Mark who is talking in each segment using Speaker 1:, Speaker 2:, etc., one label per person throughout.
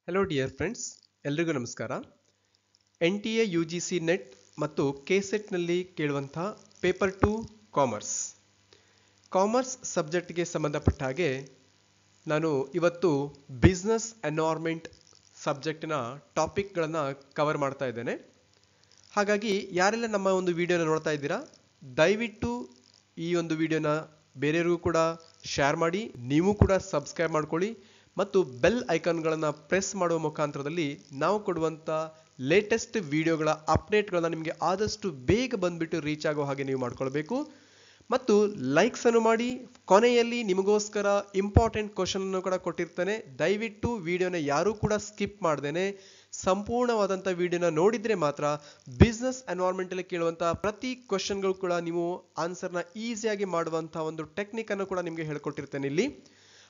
Speaker 1: Hello dear friends, ಎಲ್ರಿಗೂ ನಮಸ್ಕಾರ. NTA UGC net ಮತ್ತು KSETನಲ್ಲಿ ಕೇಳುವಂಥ ಪೇಪರ್ 2 ಕಾಮರ್ಸ್ ಸಬ್ಜೆಕ್ಟ್ಗೆ ಸಂಬಂಧಪಟ್ಟ ಹಾಗೆ ನಾನು ಇವತ್ತು ಬಿಸ್ನೆಸ್ ಎನ್ವೈರ್ಮೆಂಟ್ ಸಬ್ಜೆಕ್ಟಿನ ಟಾಪಿಕ್ಗಳನ್ನು ಕವರ್ ಮಾಡ್ತಾ ಇದ್ದೇನೆ. ಹಾಗಾಗಿ ಯಾರೆಲ್ಲ ನಮ್ಮ ಒಂದು ವಿಡಿಯೋನ ನೋಡ್ತಾ ಇದ್ದೀರಾ, ದಯವಿಟ್ಟು ಈ ಒಂದು ವಿಡಿಯೋನ ಬೇರೆಯವ್ರಿಗೂ ಕೂಡ ಶೇರ್ ಮಾಡಿ, ನೀವು ಕೂಡ ಸಬ್ಸ್ಕ್ರೈಬ್ ಮಾಡ್ಕೊಳ್ಳಿ ಮತ್ತು ಬೆಲ್ ಐಕಾನ್ಗಳನ್ನು ಪ್ರೆಸ್ ಮಾಡುವ ಮುಖಾಂತರದಲ್ಲಿ ನಾವು ಕೊಡುವಂಥ ಲೇಟೆಸ್ಟ್ ವಿಡಿಯೋಗಳ ಅಪ್ಡೇಟ್ಗಳನ್ನು ನಿಮಗೆ ಆದಷ್ಟು ಬೇಗ ಬಂದುಬಿಟ್ಟು ರೀಚ್ ಆಗೋ ಹಾಗೆ ನೀವು ಮಾಡ್ಕೊಳ್ಬೇಕು. ಮತ್ತು ಲೈಕ್ಸ್ ಅನ್ನು ಮಾಡಿ. ಕೊನೆಯಲ್ಲಿ ನಿಮಗೋಸ್ಕರ ಇಂಪಾರ್ಟೆಂಟ್ ಕ್ವಶನ್ ಅನ್ನು ಕೂಡ ಕೊಟ್ಟಿರ್ತೇನೆ. ದಯವಿಟ್ಟು ವಿಡಿಯೋನ ಯಾರೂ ಕೂಡ ಸ್ಕಿಪ್ ಮಾಡ್ದೇನೆ ಸಂಪೂರ್ಣವಾದಂಥ ವಿಡಿಯೋನ ನೋಡಿದರೆ ಮಾತ್ರ ಬಿಸ್ನೆಸ್ ಎನ್ವೈರ್ಮೆಂಟಲ್ಲಿ ಕೇಳುವಂಥ ಪ್ರತಿ ಕ್ವಶನ್ಗಳು ಕೂಡ ನೀವು ಆನ್ಸರ್ನ ಈಸಿಯಾಗಿ ಮಾಡುವಂಥ ಒಂದು ಟೆಕ್ನಿಕನ್ನು ಕೂಡ ನಿಮಗೆ ಹೇಳ್ಕೊಟ್ಟಿರ್ತೇನೆ ಇಲ್ಲಿ.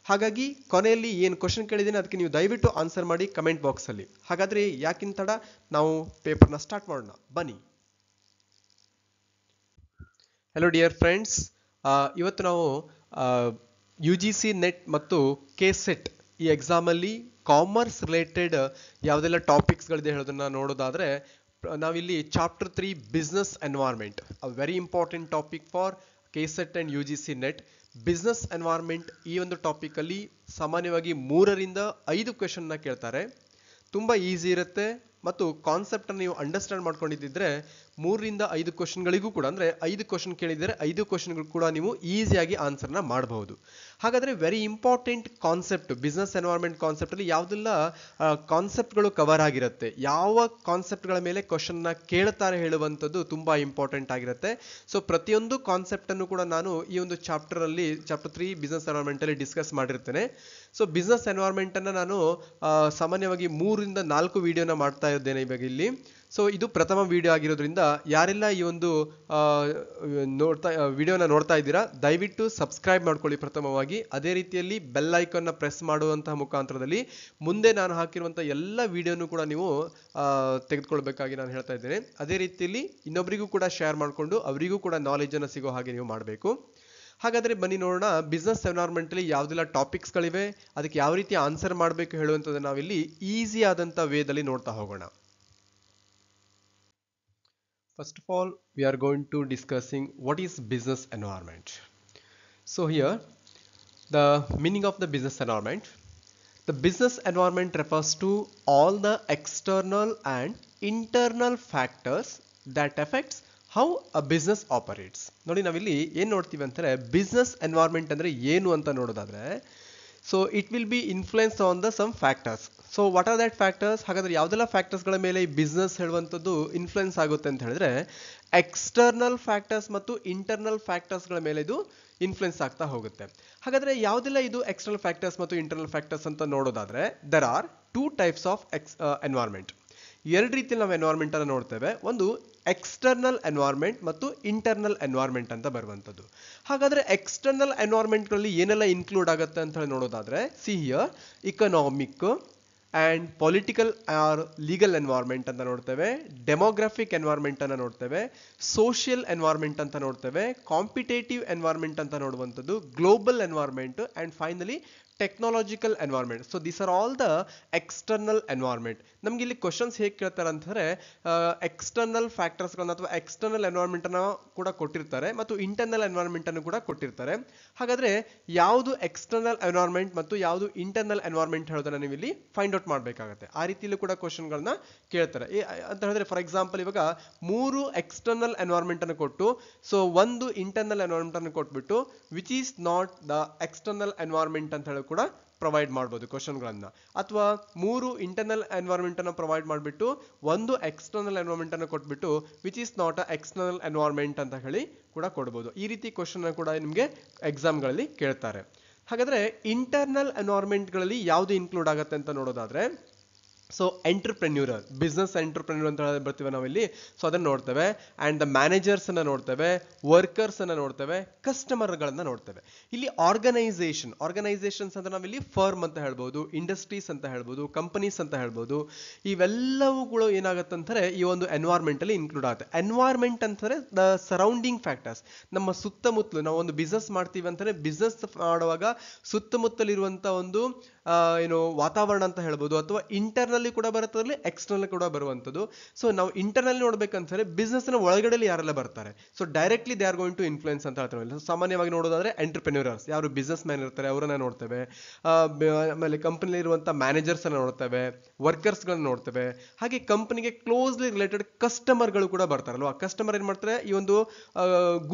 Speaker 1: ಹಾಗಾಗಿ ಕೊನೆಯಲ್ಲಿ ಏನು ಕ್ವಶನ್ ಕೇಳಿದ್ದೇನೆ ಅದಕ್ಕೆ ನೀವು ದಯವಿಟ್ಟು ಆನ್ಸರ್ ಮಾಡಿ ಕಮೆಂಟ್ ಬಾಕ್ಸಲ್ಲಿ. ಹಾಗಾದರೆ ಯಾಕಿನ್ ತಡ, ನಾವು ಪೇಪರ್ನ ಸ್ಟಾರ್ಟ್ ಮಾಡೋಣ ಬನ್ನಿ. ಹಲೋ ಡಿಯರ್ ಫ್ರೆಂಡ್ಸ್, ಇವತ್ತು ನಾವು UGC ನೆಟ್ ಮತ್ತು KSET ಈ ಎಕ್ಸಾಮಲ್ಲಿ ಕಾಮರ್ಸ್ ರಿಲೇಟೆಡ್ ಯಾವುದೆಲ್ಲ ಟಾಪಿಕ್ಸ್ಗಳಿದೆ ಹೇಳೋದನ್ನ ನೋಡೋದಾದರೆ, ನಾವಿಲ್ಲಿ chapter 3 business environment, a very important topic for KSET and UGC net. Business environment ಈ ಒಂದು ಟಾಪಿಕಲ್ಲಿ ಸಾಮಾನ್ಯವಾಗಿ 3ರಿಂದ 5 ಕ್ವೆಶನ್ನ ಕೇಳ್ತಾರೆ. ತುಂಬ ಈಸಿ ಇರುತ್ತೆ ಮತ್ತು ಕಾನ್ಸೆಪ್ಟನ್ನು ನೀವು ಅಂಡರ್ಸ್ಟ್ಯಾಂಡ್ ಮಾಡ್ಕೊಂಡಿದ್ದರೆ 3ರಿಂದ 5 ಕ್ವಶನ್ಗಳಿಗೂ ಕೂಡ, ಅಂದರೆ 5 ಕ್ವಶನ್ ಕೇಳಿದರೆ 5 ಕ್ವಶನ್ಗಳು ಕೂಡ ನೀವು ಈಸಿಯಾಗಿ ಆನ್ಸರ್ನ ಮಾಡಬಹುದು. ಹಾಗಾದರೆ very important concept, business environment ಕಾನ್ಸೆಪ್ಟಲ್ಲಿ ಯಾವುದೆಲ್ಲ ಕಾನ್ಸೆಪ್ಟ್ಗಳು ಕವರ್ ಆಗಿರುತ್ತೆ, ಯಾವ ಕಾನ್ಸೆಪ್ಟ್ಗಳ ಮೇಲೆ ಕ್ವಶನ್ನ ಕೇಳ್ತಾರೆ ಹೇಳುವಂಥದ್ದು ತುಂಬ ಇಂಪಾರ್ಟೆಂಟ್ ಆಗಿರುತ್ತೆ. ಸೊ ಪ್ರತಿಯೊಂದು ಕಾನ್ಸೆಪ್ಟನ್ನು ಕೂಡ ನಾನು ಈ ಒಂದು ಚಾಪ್ಟರ್ 3 ಬಿಸ್ನೆಸ್ ಎನ್ವೈರ್ಮೆಂಟಲ್ಲಿ ಡಿಸ್ಕಸ್ ಮಾಡಿರ್ತೇನೆ. ಸೊ ಬಿಸ್ನೆಸ್ ಎನ್ವೈರ್ಮೆಂಟನ್ನು ನಾನು ಸಾಮಾನ್ಯವಾಗಿ 3ರಿಂದ 4 ವಿಡಿಯೋನ ಮಾಡ್ತಾ ಇದ್ದೇನೆ ಇವಾಗ ಇಲ್ಲಿ. ಸೊ ಇದು ಪ್ರಥಮ ವಿಡಿಯೋ ಆಗಿರೋದ್ರಿಂದ ಯಾರೆಲ್ಲ ಈ ಒಂದು ವಿಡಿಯೋನ ನೋಡ್ತಾ ಇದ್ದೀರಾ ದಯವಿಟ್ಟು ಸಬ್ಸ್ಕ್ರೈಬ್ ಮಾಡ್ಕೊಳ್ಳಿ ಪ್ರಥಮವಾಗಿ. ಅದೇ ರೀತಿಯಲ್ಲಿ ಬೆಲ್ ಐಕಾನ್ನ ಪ್ರೆಸ್ ಮಾಡುವಂತಹ ಮುಖಾಂತರದಲ್ಲಿ ಮುಂದೆ ನಾನು ಹಾಕಿರುವಂಥ ಎಲ್ಲ ವಿಡಿಯೋನು ಕೂಡ ನೀವು ತೆಗೆದುಕೊಳ್ಬೇಕಾಗಿ ನಾನು ಹೇಳ್ತಾ ಇದ್ದೇನೆ. ಅದೇ ರೀತಿಯಲ್ಲಿ ಇನ್ನೊಬ್ಬರಿಗೂ ಕೂಡ ಶೇರ್ ಮಾಡಿಕೊಂಡು ಅವರಿಗೂ ಕೂಡ ನಾಲೆಜನ್ನು ಸಿಗೋ ಹಾಗೆ ನೀವು ಮಾಡಬೇಕು. ಹಾಗಾದರೆ ಬನ್ನಿ ನೋಡೋಣ, ಬಿಸ್ನೆಸ್ ಎನ್ವೈರ್ಮೆಂಟಲ್ಲಿ ಯಾವುದೆಲ್ಲ ಟಾಪಿಕ್ಸ್ಗಳಿವೆ, ಅದಕ್ಕೆ ಯಾವ ರೀತಿ ಆನ್ಸರ್ ಮಾಡಬೇಕು ಹೇಳುವಂಥದ್ದು ನಾವಿಲ್ಲಿ ಈಸಿ ಆದಂಥ ವೇದಲ್ಲಿ ನೋಡ್ತಾ ಹೋಗೋಣ. First of all, we are going to discussing what is business environment. So here, the meaning of the business environment. The business environment refers to all the external and internal factors that affects how a business operates. ನೋಡಿ ನಾವಿಲ್ಲಿ ಏನು ನೋಡ್ತೀವಿ ಅಂತಾರೆ, business environment ಅಂದರೆ ಏನು ಅಂತ ನೋಡೋದಾದ್ರೆ, so it will be influence on the some factors. So what are that factors? ಹಾಗಾದ್ರೆ ಯಾವುದೆಲ್ಲ ಫ್ಯಾಕ್ಟರ್ಸ್ಗಳ ಮೇಲೆ ಈ ಬಿಸ್ನೆಸ್ ಹೇಳುವಂಥದ್ದು ಇನ್ಫ್ಲುಯೆನ್ಸ್ ಆಗುತ್ತೆ ಅಂತ ಹೇಳಿದ್ರೆ, ಎಕ್ಸ್ಟರ್ನಲ್ ಫ್ಯಾಕ್ಟರ್ಸ್ ಮತ್ತು ಇಂಟರ್ನಲ್ ಫ್ಯಾಕ್ಟರ್ಸ್ಗಳ ಮೇಲೆ ಇದು ಇನ್ಫ್ಲುಯೆನ್ಸ್ ಆಗ್ತಾ ಹೋಗುತ್ತೆ. ಹಾಗಾದ್ರೆ ಯಾವುದೆಲ್ಲ ಇದು ಎಕ್ಸ್ಟರ್ನಲ್ ಫ್ಯಾಕ್ಟರ್ಸ್ ಮತ್ತು ಇಂಟರ್ನಲ್ ಫ್ಯಾಕ್ಟರ್ಸ್ ಅಂತ ನೋಡೋದಾದ್ರೆ, there are 2 types of environment. 2 ರೀತಿಯಲ್ಲಿ ನಾವು ಎನ್ವೈರ್ಮೆಂಟ್ ಅನ್ನು ನೋಡ್ತೇವೆ. ಒಂದು ಎಕ್ಸ್ಟರ್ನಲ್ ಎನ್ವೈರ್ಮೆಂಟ್ ಮತ್ತು ಇಂಟರ್ನಲ್ ಎನ್ವೈರ್ಮೆಂಟ್ ಅಂತ ಬರುವಂಥದ್ದು. ಹಾಗಾದ್ರೆ ಎಕ್ಸ್ಟರ್ನಲ್ ಎನ್ವೈರ್ಮೆಂಟ್ಗಳಲ್ಲಿ ಏನೆಲ್ಲ ಇನ್ಕ್ಲೂಡ್ ಆಗುತ್ತೆ ಅಂತ ಹೇಳಿ ನೋಡೋದಾದ್ರೆ, see here economic and political or legal environment ಅಂತ ನೋಡ್ತೇವೆ, ಡೆಮೋಗ್ರಾಫಿಕ್ ಎನ್ವೈರ್ಮೆಂಟ್ ಅನ್ನು ನೋಡ್ತೇವೆ, ಸೋಷಿಯಲ್ ಎನ್ವೈರ್ಮೆಂಟ್ ಅಂತ ನೋಡ್ತೇವೆ, ಕಾಂಪಿಟೇಟಿವ್ ಎನ್ವೈರ್ಮೆಂಟ್ ಅಂತ ನೋಡುವಂಥದ್ದು, global environment and finally technological environment. So these are all the external environment. ನಮ್ಗೆ ಇಲ್ಲಿ ಕ್ವಶನ್ಸ್ ಹೇಗೆ ಕೇಳ್ತಾರೆ ಅಂತಂದ್ರೆ, ಎಕ್ಸ್ಟರ್ನಲ್ ಫ್ಯಾಕ್ಟರ್ಸ್ಗಳನ್ನ ಅಥವಾ ಎಕ್ಸ್ಟರ್ನಲ್ ಎನ್ವೈರ್ಮೆಂಟ್ ಅನ್ನು ಕೂಡ ಕೊಟ್ಟಿರ್ತಾರೆ ಮತ್ತು ಇಂಟರ್ನಲ್ ಎನ್ವೈರ್ಮೆಂಟ್ ಅನ್ನು ಕೂಡ ಕೊಟ್ಟಿರ್ತಾರೆ. ಹಾಗಾದ್ರೆ ಯಾವುದು ಎಕ್ಸ್ಟರ್ನಲ್ ಎನ್ವೈರ್ಮೆಂಟ್ ಮತ್ತು ಯಾವುದು ಇಂಟರ್ನಲ್ ಎನ್ವೈರ್ಮೆಂಟ್ ಹೇಳೋದನ್ನ ನೀವು ಇಲ್ಲಿ ಫೈಂಡ್ ಔಟ್ ಮಾಡಬೇಕಾಗುತ್ತೆ. ಆ ರೀತಿಯಲ್ಲೂ ಕೂಡ ಕ್ವಶನ್ಗಳನ್ನ ಕೇಳ್ತಾರೆ. ಅಂತ ಹೇಳಿದ್ರೆ ಫಾರ್ ಎಕ್ಸಾಂಪಲ್ ಇವಾಗ 3 ಎಕ್ಸ್ಟರ್ನಲ್ ಎನ್ವೈರ್ಮೆಂಟ್ ಅನ್ನು ಕೊಟ್ಟು, ಸೊ ಒಂದು ಇಂಟರ್ನಲ್ ಎನ್ವೈರ್ಮೆಂಟ್ ಅನ್ನು ಕೊಟ್ಬಿಟ್ಟು which is not the external environment ಅಂತ ಹೇಳಿ ಕೂಡ ಪ್ರೊವೈಡ್ ಮಾಡ್ಬೋದು ಕ್ವಶನ್ಗಳನ್ನ. ಅಥವಾ 3 ಇಂಟರ್ನಲ್ ಎನ್ವೈರ್ಮೆಂಟ್ ಅನ್ನು ಪ್ರೊವೈಡ್ ಮಾಡಿಬಿಟ್ಟು ಒಂದು ಎಕ್ಸ್ಟರ್ನಲ್ ಎನ್ವೈರ್ಮೆಂಟ್ ಅನ್ನು ಕೊಟ್ಬಿಟ್ಟು which is not a external environment ಅಂತ ಹೇಳಿ ಕೂಡ ಕೊಡ್ಬೋದು. ಈ ರೀತಿ ಕ್ವಶನ್ ಕೂಡ ನಿಮಗೆ ಎಕ್ಸಾಮ್ಗಳಲ್ಲಿ ಕೇಳ್ತಾರೆ. ಹಾಗಾದ್ರೆ ಇಂಟರ್ನಲ್ ಎನ್ವೈರ್ಮೆಂಟ್ಗಳಲ್ಲಿ ಯಾವುದು ಇನ್ಕ್ಲೂಡ್ ಆಗುತ್ತೆ ಅಂತ ನೋಡೋದಾದ್ರೆ, ಸೊ ಎಂಟರ್ಪ್ರೆನ್ಯೂರರ್, ಬಿಸ್ನೆಸ್ ಎಂಟರ್ಪ್ರೆನ್ಯೂರ್ ಅಂತ ಬರ್ತೀವಿ ನಾವಿಲ್ಲಿ. ಸೊ ಅದನ್ನು ನೋಡ್ತೇವೆ. ಅಂಡ್ ದ ಮ್ಯಾನೇಜರ್ಸ್ ಅನ್ನ ನೋಡ್ತೇವೆ, ವರ್ಕರ್ಸ್ ಅನ್ನ ನೋಡ್ತೇವೆ, ಕಸ್ಟಮರ್ ಗಳನ್ನ ನೋಡ್ತೇವೆ. ಇಲ್ಲಿ ಆರ್ಗನೈಸೇಷನ್ಸ್ ಅಂತ ನಾವಿಲ್ಲಿ ಫರ್ಮ್ ಅಂತ ಹೇಳ್ಬೋದು, ಇಂಡಸ್ಟ್ರೀಸ್ ಅಂತ ಹೇಳ್ಬೋದು, ಕಂಪನೀಸ್ ಅಂತ ಹೇಳ್ಬೋದು. ಇವೆಲ್ಲವುಗಳು ಏನಾಗತ್ತಂತಾರೆ ಈ ಒಂದು ಎನ್ವೈರ್ಮೆಂಟ್ ಅಲ್ಲಿ ಇನ್ಕ್ಲೂಡ್ ಆಗುತ್ತೆ. ಎನ್ವೈರ್ಮೆಂಟ್ ಅಂತಾರೆ ದ ಸರೌಂಡಿಂಗ್ ಫ್ಯಾಕ್ಟರ್ಸ್. ನಮ್ಮ ಸುತ್ತಮುತ್ತಲು ನಾವು ಒಂದು ಬಿಸ್ನೆಸ್ ಮಾಡ್ತೀವಿ ಅಂತಾರೆ, ಬಿಸ್ನೆಸ್ ಮಾಡುವಾಗ ಸುತ್ತಮುತ್ತಲಿರುವಂತ ಒಂದು ಏನು ವಾತಾವರಣ ಅಂತ ಹೇಳ್ಬೋದು, ಅಥವಾ ಇಂಟರ್ನಲ್ಲಿ ಕೂಡ ಬರುತ್ತದೆ, ಎಕ್ಸ್ಟರ್ನಲ್ ಕೂಡ ಬರುವಂತದ್ದು. ಸೊ ನಾವು ಇಂಟರ್ನಲ್ಲಿ ನೋಡ್ಬೇಕಂತಾರೆ ಬಿಸ್ನೆಸ್ ನ ಒಳಗಡೆ ಯಾರೆಲ್ಲ ಬರ್ತಾರೆ, so directly they are going to influence ಅಂತ ಹೇಳ್ತೇವೆ. ಸಾಮಾನ್ಯವಾಗಿ ನೋಡೋದಾದ್ರೆ ಎಂಟರ್ಪ್ರೆನ್ಯೂರರ್ಸ್, ಯಾರು ಬಿಸ್ನೆಸ್ ಮ್ಯಾನ್ ಇರ್ತಾರೆ ಅವರನ್ನ ನೋಡ್ತೇವೆ. ಆಮೇಲೆ ಕಂಪನಿ ಇರುವಂತ ಮ್ಯಾನೇಜರ್ಸ್ ಅನ್ನ ನೋಡ್ತೇವೆ, ವರ್ಕರ್ಸ್ ಗಳನ್ನ ನೋಡ್ತೇವೆ. ಹಾಗೆ ಕಂಪನಿಗೆ ಕ್ಲೋಸ್ಲಿ ರಿಲೇಟೆಡ್ ಕಸ್ಟಮರ್ ಗಳು ಕೂಡ ಬರ್ತಾರಲ್ವಾ. ಕಸ್ಟಮರ್ ಏನ್ ಮಾಡ್ತಾರೆ, ಈ ಒಂದು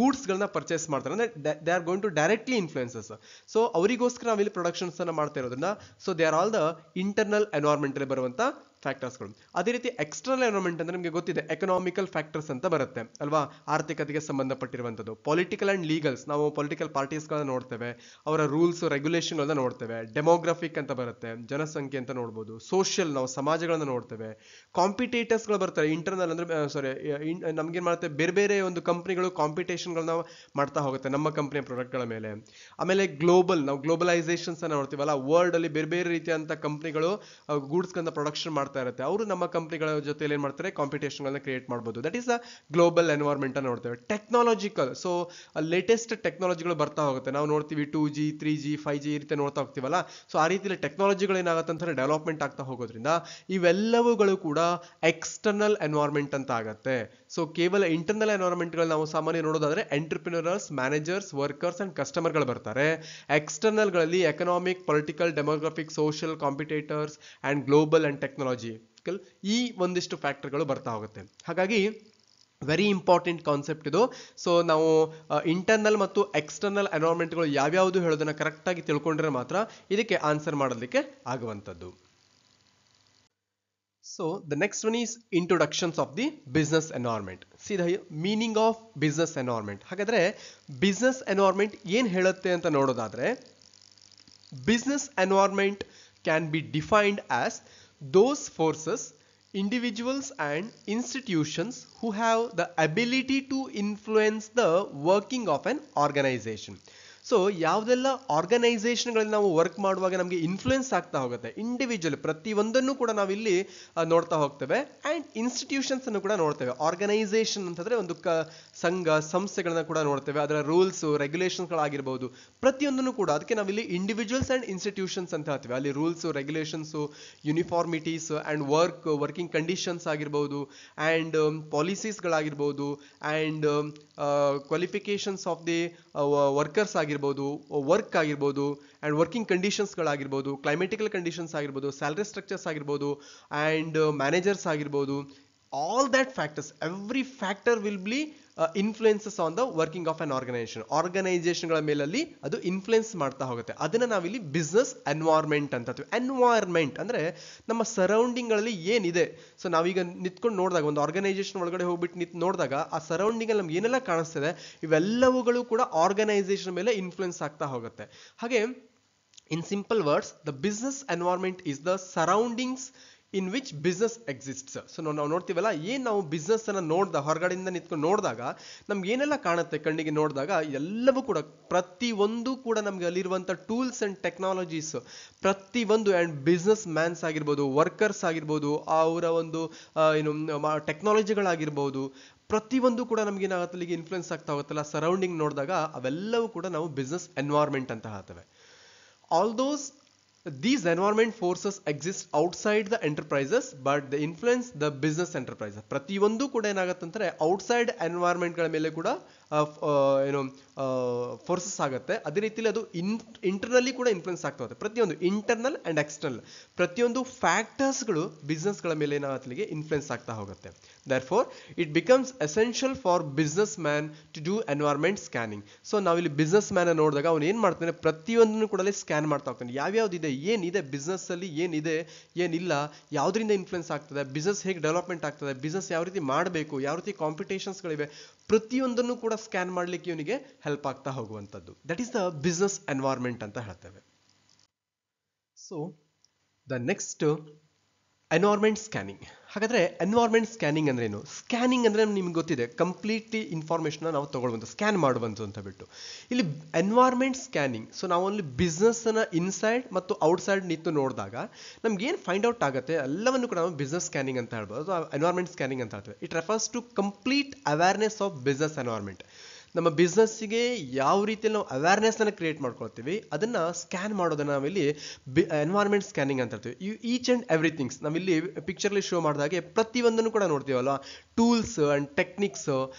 Speaker 1: ಗೂಡ್ಸ್ ಗಳನ್ನ ಪರ್ಚೇಸ್ ಮಾಡ್ತಾರೆ, ಅಂದ್ರೆ they are going to directly influences. So ಅವರಿಗೋಸ್ಕರ ನಾವಿಲ್ಲಿ ಪ್ರೊಡಕ್ಷನ್ಸ್ ಅನ್ನ ಮಾಡ್ತಾ ಇರೋದ್ರಿಂದ, so they are all the internal environment ಅಲ್ಲಿ ಬರುವಂತ ಫ್ಯಾಕ್ಟರ್ಸ್ಗಳು. ಅದೇ ರೀತಿ ಎಕ್ಸ್ಟರ್ನಲ್ ಎನ್ವೈರ್ಮೆಂಟ್ ಅಂದ್ರೆ ನಿಮಗೆ ಗೊತ್ತಿದೆ, ಎಕನಾಮಿಕಲ್ ಫ್ಯಾಕ್ಟರ್ಸ್ ಅಂತ ಬರುತ್ತೆ ಅಲ್ವಾ, ಆರ್ಥಿಕತೆಗೆ ಸಂಬಂಧಪಟ್ಟಿರುವಂತದ್ದು. ಪೊಲಿಟಿಕಲ್ ಅಂಡ್ ಲೀಗಲ್ಸ್, ನಾವು ಪೊಲಿಟಿಕಲ್ ಪಾರ್ಟೀಸ್ ಗಳನ್ನ ನೋಡ್ತೇವೆ, ಅವರ ರೂಲ್ಸ್ ರೆಗ್ಯುಲೇಷನ್ ಗಳನ್ನ ನೋಡ್ತೇವೆ. ಡೆಮೋಗ್ರಫಿಕ್ ಅಂತ ಬರುತ್ತೆ, ಜನಸಂಖ್ಯೆ ಅಂತ ನೋಡ್ಬೋದು. ಸೋಷಿಯಲ್, ನಾವು ಸಮಾಜಗಳನ್ನ ನೋಡ್ತೇವೆ. ಕಾಂಪಿಟೇಟರ್ಸ್ ಗಳು ಬರ್ತಾರೆ, ಇಂಟರ್ನಲ್ ಅಂದ್ರೆ ಸಾರಿ ನಮ್ಗೇನ್ ಮಾಡುತ್ತೆ, ಬೇರೆ ಬೇರೆ ಒಂದು ಕಂಪನಿಗಳು ಕಾಂಪಿಟೇಷನ್ ಗಳನ್ನ ಮಾಡ್ತಾ ಹೋಗುತ್ತೆ ನಮ್ಮ ಕಂಪನಿಯ ಪ್ರಾಡಕ್ಟ್ ಗಳ ಮೇಲೆ. ಆಮೇಲೆ ಗ್ಲೋಬಲ್, ನಾವು ಗ್ಲೋಬಲೈಸೇಷನ್ಸ್ ಅನ್ನ ನೋಡ್ತೀವಲ್ಲ, ವರ್ಲ್ಡ್ ಅಲ್ಲಿ ಬೇರೆ ಬೇರೆ ರೀತಿಯಂತ ಕಂಪನಿಗಳು ಗೂಡ್ಸ್ ಗಳನ್ನ ಪ್ರೊಡಕ್ಷನ್ ಮಾಡ್ತಾ ಇರುತ್ತೆ. ಅವರು ನಮ್ಮ ಕಂಪನಿಗಳ ಜೊತೆ ಏನ್ ಮಾಡ್ತಾರೆ, ಕಾಂಪಿಟೇಷನ್ ಗಳನ್ನ ಕ್ರಿಯೇಟ್ ಮಾಡಬಹುದು. That is a global environment ಅನ್ನು ನೋಡ್ತೇವೆ. ಟೆಕ್ನಾಲಜಿಕಲ್, ಸೊ ಲೇಟೆಸ್ಟ್ ಟೆಕ್ನಾಲಜಿಗಳು ಬರ್ತಾ ಹೋಗುತ್ತೆ. ನಾವು ನೋಡ್ತೀವಿ 2G 3G 5G ಈ ರೀತಿ ನೋಡ್ತಾ ಹೋಗ್ತೀವಲ್ಲ. ಸೊ ಆ ರೀತಿಯಲ್ಲಿ ಟೆಕ್ನಾಲಜಿಗಳು ಏನಾಗುತ್ತೆ ಅಂತಾರೆ ಡೆವಲಪ್ಮೆಂಟ್ ಆಗ್ತಾ ಹೋಗೋದ್ರಿಂದ ಇವೆಲ್ಲವುಗಳು ಕೂಡ ಎಕ್ಸ್ಟರ್ನಲ್ ಎನ್ವೈರ್ಮೆಂಟ್ ಅಂತ ಆಗತ್ತೆ. ಸೊ ಕೇವಲ ಇಂಟರ್ನಲ್ ಎನ್ವೈರ್ಮೆಂಟ್ ಗಳು ನಾವು ಸಾಮಾನ್ಯ ನೋಡೋದಾದ್ರೆ entrepreneurs, managers, workers and customer ಗಳು ಬರ್ತಾರೆ. ಎಕ್ಸ್ಟರ್ನಲ್ ಗಳಲ್ಲಿ economic, political, demographic, social, competitors and global and technology, ಈ ಒಂದಿಷ್ಟು ಫ್ಯಾಕ್ಟರ್ಗಳು ಬರ್ತಾ ಹೋಗುತ್ತೆ. ಹಾಗಾಗಿ ವೆರಿ ಇಂಪಾರ್ಟೆಂಟ್ ಕಾನ್ಸೆಪ್ಟ್ ಇದು. ಸೊ ನಾವು ಇಂಟರ್ನಲ್ ಮತ್ತು ಎಕ್ಸ್ಟರ್ನಲ್ ಎನ್ವೈರ್ಮೆಂಟ್ಗಳು ಯಾವ್ಯಾವುದು ಹೇಳೋದನ್ನ ಕರೆಕ್ಟ್ ಆಗಿ ತಿಳ್ಕೊಂಡ್ರೆ ಮಾತ್ರ ಇದಕ್ಕೆ ಆನ್ಸರ್ ಮಾಡೋದಕ್ಕೆ ಆಗುವಂಥದ್ದು. So the next one is introductions of the business environment. See the meaning of business environment. ಹಾಗಾದ್ರೆ business environment ಏನ್ ಹೇಳುತ್ತೆ ಅಂತ ನೋಡೋದಾದ್ರೆ, business environment can be defined as those forces, individuals and institutions who have the ability to influence the working of an organization. So ಯಾವುದೆಲ್ಲ ಆರ್ಗನೈಸೇಷನ್ಗಳಲ್ಲಿ ನಾವು work ಮಾಡುವಾಗ ನಮಗೆ influence ಆಗ್ತಾ ಹೋಗುತ್ತೆ, ಇಂಡಿವಿಜುವಲ್ ಪ್ರತಿಯೊಂದನ್ನು ಕೂಡ ನಾವಿಲ್ಲಿ ನೋಡ್ತಾ ಹೋಗ್ತೇವೆ. ಅಂಡ್ ಇನ್ಸ್ಟಿಟ್ಯೂಷನ್ಸ್ ಅನ್ನು ಕೂಡ ನೋಡ್ತೇವೆ. ಆರ್ಗನೈಸೇಷನ್ ಅಂತಂದ್ರೆ ಒಂದು ಸಂಘ ಸಂಸ್ಥೆಗಳನ್ನ ಕೂಡ ನೋಡ್ತೇವೆ. ಅದರ ರೂಲ್ಸ್ ರೆಗ್ಯುಲೇಷನ್ಸ್ ಗಳಾಗಿರ್ಬೋದು, ಪ್ರತಿಯೊಂದನ್ನು ಕೂಡ. ಅದಕ್ಕೆ ನಾವಿಲ್ಲಿ ಇಂಡಿವಿಜುವಲ್ಸ್ ಅಂಡ್ ಇನ್ಸ್ಟಿಟ್ಯೂಷನ್ಸ್ ಅಂತ ಹೇಳ್ತೀವಿ. ಅಲ್ಲಿ rules, regulations, uniformities and working conditions ಆಗಿರ್ಬೋದು, ಅಂಡ್ ಪಾಲಿಸೀಸ್ ಗಳಾಗಿರ್ಬೋದು, and qualifications of the workers ಆಗಿರ್ಬೋದು, ವರ್ಕ್ ಆಗಿರ್ಬೋದು, ಅಂಡ್ ವರ್ಕಿಂಗ್ ಕಂಡೀಷನ್ಸ್ ಗಳಾಗಿರ್ಬೋದು, ಕ್ಲೈಮೆಟಿಕಲ್ ಕಂಡೀಷನ್ಸ್ ಆಗಿರ್ಬೋದು, ಸ್ಯಾಲರಿ ಸ್ಟ್ರಕ್ಚರ್ಸ್ ಆಗಿರ್ಬೋದು, ಅಂಡ್ ಮ್ಯಾನೇಜರ್ಸ್ ಆಗಿರ್ಬೋದು. All that factors, every factor will be influences on the working of an organisation. ಆರ್ಗನೈಸೇಷನ್ಗಳ ಮೇಲಲ್ಲಿ ಅದು ಇನ್ಫ್ಲುಯೆನ್ಸ್ ಮಾಡ್ತಾ ಹೋಗುತ್ತೆ. ಅದನ್ನ ನಾವಿಲ್ಲಿ ಬಿಸ್ನೆಸ್ ಎನ್ವೈರ್ಮೆಂಟ್ ಅಂತ ಹೇಳ್ತೀವಿ. ಎನ್ವೈರ್ಮೆಂಟ್ ಅಂದ್ರೆ ನಮ್ಮ ಸರೌಂಡಿಂಗ್ ಗಳಲ್ಲಿ ಏನಿದೆ. ಸೊ ನಾವೀಗ ನಿಂತ್ಕೊಂಡು ನೋಡಿದಾಗ, ಒಂದು ಆರ್ಗನೈಸೇಷನ್ ಒಳಗಡೆ ಹೋಗ್ಬಿಟ್ಟು ನಿಂತು ನೋಡಿದಾಗ ಆ ಸರೌಂಡಿಂಗ್ ಅಲ್ಲಿ ನಮ್ಗೆ ಏನೆಲ್ಲ ಕಾಣಿಸ್ತಿದೆ ಇವೆಲ್ಲವುಗಳು ಕೂಡ ಆರ್ಗನೈಸೇಷನ್ ಮೇಲೆ ಇನ್ಫ್ಲುಯೆನ್ಸ್ ಆಗ್ತಾ ಹೋಗುತ್ತೆ. ಹಾಗೆ in simple words, the business environment is the surroundings in which business exists. So ನಾವು ನೋಡ್ತೀವಲ್ಲ, ಏನ್ ನಾವು ಬಿಸ್ನೆಸ್ ಅನ್ನ ನೋಡಿದಾಗ, ಹೊರಗಡೆಯಿಂದ ನಿಂತ್ಕೊಂಡು ನೋಡಿದಾಗ ನಮ್ಗೆ ಏನೆಲ್ಲ ಕಾಣುತ್ತೆ ಕಣ್ಣಿಗೆ ನೋಡಿದಾಗ, ಎಲ್ಲವೂ ಕೂಡ ಪ್ರತಿಯೊಂದು ಕೂಡ ನಮ್ಗೆ ಅಲ್ಲಿರುವಂತ ಟೂಲ್ಸ್ ಅಂಡ್ ಟೆಕ್ನಾಲಜೀಸ್ ಪ್ರತಿಯೊಂದು, ಅಂಡ್ ಬಿಸ್ನೆಸ್ ಮ್ಯಾನ್ಸ್ ಆಗಿರ್ಬೋದು, ವರ್ಕರ್ಸ್ ಆಗಿರ್ಬೋದು, ಅವರ ಒಂದು ಏನು ಟೆಕ್ನಾಲಜಿಗಳಾಗಿರ್ಬೋದು, ಪ್ರತಿಯೊಂದು ಕೂಡ ನಮ್ಗೆ ಏನಾಗುತ್ತೆ ಅಲ್ಲಿಗೆ ಇನ್ಫ್ಲುಯೆನ್ಸ್ ಆಗ್ತಾ ಹೋಗುತ್ತಲ್ಲ ಸರೌಂಡಿಂಗ್ ನೋಡಿದಾಗ, ಅವೆಲ್ಲವೂ ಕೂಡ ನಾವು ಬಿಸ್ನೆಸ್ ಎನ್ವೈರ್ಮೆಂಟ್ ಅಂತ ಹೇಳ್ತೇವೆ. All those these environment forces exist outside the enterprises but they influence the business enterprises. ಪ್ರತಿಯೊಂದು ಕೂಡ ಏನಾಗುತ್ತೆ ಔಟ್ಸೈಡ್ ಎನ್ವೈರ್ಮೆಂಟ್ ಗಳ ಮೇಲೆ ಕೂಡ ಏನು ಫೋರ್ಸಸ್ ಆಗುತ್ತೆ. ಅದೇ ರೀತಿಯಲ್ಲಿ ಅದು ಇಂಟರ್ನಲ್ಲಿ ಕೂಡ ಇನ್ಫ್ಲುಯೆನ್ಸ್ ಆಗ್ತಾ ಹೋಗುತ್ತೆ. ಪ್ರತಿಯೊಂದು ಇಂಟರ್ನಲ್ ಅಂಡ್ ಎಕ್ಸ್ಟರ್ನಲ್ ಪ್ರತಿಯೊಂದು ಫ್ಯಾಕ್ಟರ್ಸ್ ಗಳು ಬಿಸ್ನೆಸ್ ಗಳ ಮೇಲೆ ಏನಾಗುತ್ತೆ ಇನ್ಫ್ಲುಯೆನ್ಸ್ ಆಗ್ತಾ ಹೋಗುತ್ತೆ. therefore it becomes essential for businessman to do environment scanning. So ನಾವಿಲ್ಲಿ ಬಿಸ್ನೆಸ್ ಮ್ಯಾನ್ ನೋಡಿದಾಗ ಅವನು ಏನ್ ಮಾಡ್ತಾನೆ, ಪ್ರತಿಯೊಂದನ್ನು ಕೂಡ ಸ್ಕ್ಯಾನ್ ಮಾಡ್ತಾ ಹೋಗ್ತಾನೆ. ಯಾವ್ಯಾವ್ದಿದೆ, ಏನಿದೆ ಬಿಸ್ನೆಸ್ ಅಲ್ಲಿ, ಏನಿದೆ ಏನಿಲ್ಲ, ಯಾವ್ದ್ರಿಂದ ಇನ್ಫ್ಲುಯೆನ್ಸ್ ಆಗ್ತದೆ, ಬಿಸ್ನೆಸ್ ಹೇಗೆ ಡೆವಲಪ್ಮೆಂಟ್ ಆಗ್ತದೆ, ಬಿಸ್ನೆಸ್ ಯಾವ ರೀತಿ ಮಾಡಬೇಕು, ಯಾವ ರೀತಿ ಕಾಂಪಿಟೇಷನ್ಸ್ ಗಳಿವೆ, ಪ್ರತಿಯೊಂದನ್ನು ಕೂಡ ಸ್ಕ್ಯಾನ್ ಮಾಡ್ಲಿಕ್ಕೆ ಇವನಿಗೆ ಹೆಲ್ಪ್ ಆಗ್ತಾ ಹೋಗುವಂತದ್ದು. That is the business environment ಅಂತ ಹೇಳ್ತೇವೆ. So the next environment scanning. ಹಾಗಾದ್ರೆ ಎನ್ವೈರ್ಮೆಂಟ್ ಸ್ಕ್ಯಾನಿಂಗ್ ಅಂದ್ರೆ ಏನು? ಸ್ಕ್ಯಾನಿಂಗ್ ಅಂದ್ರೆ ನಿಮ್ಗೆ ಗೊತ್ತಿದೆ, ಕಂಪ್ಲೀಟ್ಲಿ ಇನ್ಫಾರ್ಮೇಶನ್ ನಾವು ತಗೊಳ್ಬಂತು, ಸ್ಕ್ಯಾನ್ ಮಾಡುವಂತು ಅಂತ ಬಿಟ್ಟು. ಇಲ್ಲಿ ಎನ್ವೈರ್ಮೆಂಟ್ ಸ್ಕ್ಯಾನಿಂಗ್, ಸೊ ನಾವು ಅಲ್ಲಿ ಬಿಸ್ನೆಸ್ ನ ಇನ್ಸೈಡ್ ಮತ್ತು ಔಟ್ಸೈಡ್ ನಿಂತು ನೋಡಿದಾಗ ನಮ್ಗೆ ಏನು ಫೈಂಡ್ ಔಟ್ ಆಗುತ್ತೆ ಎಲ್ಲವನ್ನು ಕೂಡ ನಾವು ಬಿಸ್ನೆಸ್ ಸ್ಕ್ಯಾನಿಂಗ್ ಅಂತ ಹೇಳ್ಬೋದು, ಎನ್ವೈರ್ಮೆಂಟ್ ಸ್ಕ್ಯಾನಿಂಗ್ ಅಂತ ಹೇಳ್ತೇವೆ. It refers to complete awareness of business environment. ನಮ್ಮ ಬಿಸ್ನೆಸ್ಸಿಗೆ ಯಾವ ರೀತಿಯಲ್ಲಿ ನಾವು ಅವೇರ್ನೆಸ್ನ ಕ್ರಿಯೇಟ್ ಮಾಡ್ಕೊಳ್ತೀವಿ ಅದನ್ನ ಸ್ಕ್ಯಾನ್ ಮಾಡೋದನ್ನ ನಾವಿಲ್ಲಿ ಎನ್ವೈರ್ಮೆಂಟ್ ಸ್ಕ್ಯಾನಿಂಗ್ ಅಂತ ಹೇಳ್ತೀವಿ. ಈಚ್ ಅಂಡ್ ಎವ್ರಿಥಿಂಗ್ಸ್ ನಾವಿಲ್ಲಿ ಪಿಕ್ಚರ್ಲಿ ಶೋ ಮಾಡಿದಾಗೆ ಪ್ರತಿಯೊಂದನ್ನು ಕೂಡ ನೋಡ್ತೀವಲ್ಲ, tools and techniques